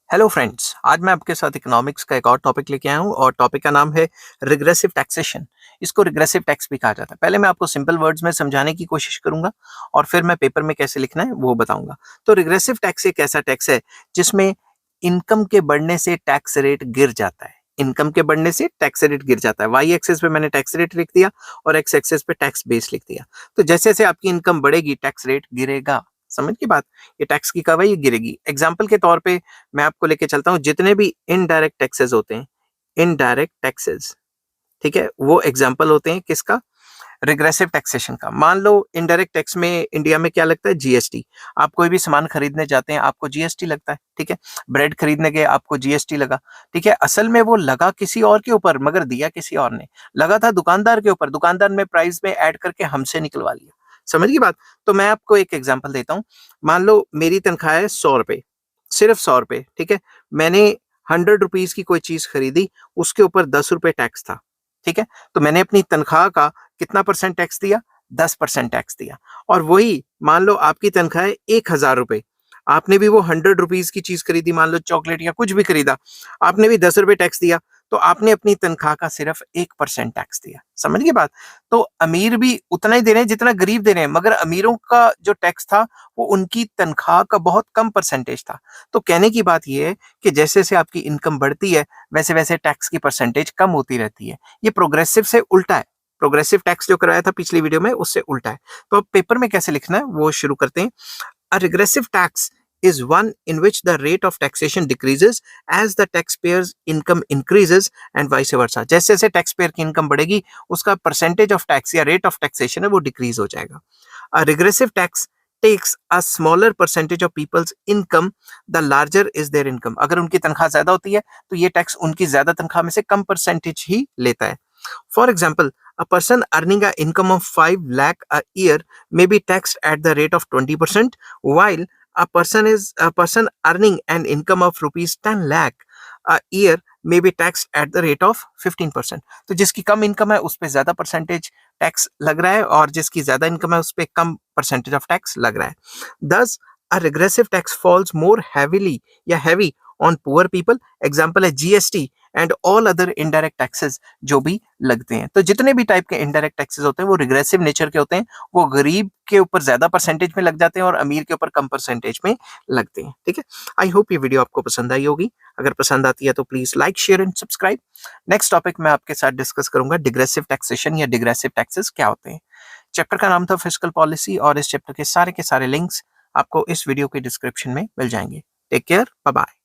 Hello friends, आज मैं आपके साथ इकोनॉमिक्स का एक और टॉपिक लेके आया हूँ और टॉपिक का नाम है रिग्रेसिव टैक्सेशन। इसको रिग्रेसिव टैक्स भी कहा जाता है। पहले मैं आपको सिंपल वर्ड्स में समझाने की कोशिश करूंगा और फिर मैं पेपर में कैसे लिखना है वो बताऊंगा। तो रिग्रेसिव टैक्स एक ऐसा टैक्स है जिसमें इनकम के बढ़ने से टैक्स रेट गिर जाता है। इनकम के बढ़ने से टैक्स रेट गिर जाता है। वाई एक्सेस पे मैंने टैक्स रेट लिख दिया और एक्स एक्सेस पे टैक्स बेस लिख दिया। तो जैसे जैसे आपकी इनकम बढ़ेगी टैक्स रेट गिरेगा। समझ की बात? ये टैक्स की कार्रवाई गिरेगी। एग्जाम्पल के तौर पे मैं आपको लेके चलता हूँ, जितने भी इनडायरेक्ट टैक्सेस होते हैं, इनडायरेक्ट टैक्सेस, ठीक है, वो एग्जाम्पल होते हैं किसका? रिग्रेसिव टैक्सेशन का। मान लो इनडायरेक्ट टैक्स में इंडिया में क्या लगता है? जीएसटी। आप कोई भी सामान खरीदने जाते हैं आपको जीएसटी लगता है, ठीक है। ब्रेड खरीदने गए आपको जीएसटी लगा, ठीक है। असल में वो लगा किसी और के ऊपर मगर दिया किसी और ने। लगा था दुकानदार के ऊपर, दुकानदार ने प्राइस में ऐड करके हमसे निकलवा लिया। समझ की बात? तो मैं आपको एक एग्जांपल देता हूँ। मान लो मेरी तनख्वाह है 100 रुपए, सिर्फ 100 रुपए, ठीक है। मैंने 100 रुपीज की कोई चीज खरीदी, उसके ऊपर 10 रुपए टैक्स था, ठीक है। तो मैंने अपनी तनख्वाह का कितना परसेंट टैक्स दिया? 10% टैक्स दिया। और वही मान लो आपकी तनख्वाह है 1,000 रुपए, आपने भी वो 100 रुपीज की चीज खरीदी, मान लो चॉकलेट या कुछ भी खरीदा, आपने भी 10 रुपए टैक्स दिया। तो आपने अपनी तनख्वाह का सिर्फ 1% टैक्स दिया। समझ गए बात? तो अमीर भी उतना ही दे रहे हैं जितना गरीब दे रहे हैं, मगर अमीरों का जो टैक्स था वो उनकी तनख्वाह का बहुत कम परसेंटेज था। तो कहने की बात यह है कि जैसे जैसे आपकी इनकम बढ़ती है वैसे वैसे टैक्स की परसेंटेज कम होती रहती है। ये प्रोग्रेसिव से उल्टा है। प्रोग्रेसिव टैक्स जो कराया था पिछली वीडियो में उससे उल्टा है। तो अब पेपर में कैसे लिखना है वो शुरू करते हैं। A regressive tax is one in which the rate of taxation decreases as the taxpayer's income increases and vice versa। जैसे जैसे टैक्सपेयर की इनकम बढ़ेगी उसका परसेंटेज ऑफ टैक्स या रेट ऑफ टैक्सेशन है वो डिक्रीज हो जाएगा। A regressive tax takes a smaller percentage of people's income the larger is their income। अगर उनकी तनख्वाह ज्यादा होती है तो ये टैक्स उनकी ज्यादा तनख्वाह में से कम परसेंटेज ही लेता है। For example, a person earning an income of 5 lakh a year may be taxed at the rate of 20%, while a person earning an income of rupees 10 lakh a year may be taxed at the rate of 15%। तो जिसकी कम income है उस पर ज्यादा percentage tax लग रहा है और जिसकी ज्यादा इनकम है उस पर कम परसेंटेज ऑफ टैक्स लग रहा है। Thus, a regressive tax falls more heavily या heavy on poor people। Example है GST and all other indirect taxes जो भी लगते हैं। तो जितने भी टाइप के इनडायरेक्ट टैक्सेस होते हैं वो रिग्रेसिव नेचर के होते हैं। वो गरीब के ऊपर ज्यादा परसेंटेज में लग जाते हैं और अमीर के ऊपर कम परसेंटेज में लगते हैं, ठीक है। आई होप ये वीडियो आपको पसंद आई होगी। अगर पसंद आती है तो please like share and subscribe. Next topic मैं आपके साथ डिस्कस करूंगा डिग्रेसिव टैक्सेशन या डिग्रेसिव टैक्सेस क्या होते हैं। चैप्टर का नाम था फिस्कल पॉलिसी और इस चैप्टर के सारे लिंक्स आपको इस वीडियो के डिस्क्रिप्शन में मिल जाएंगे। Take care, bye bye.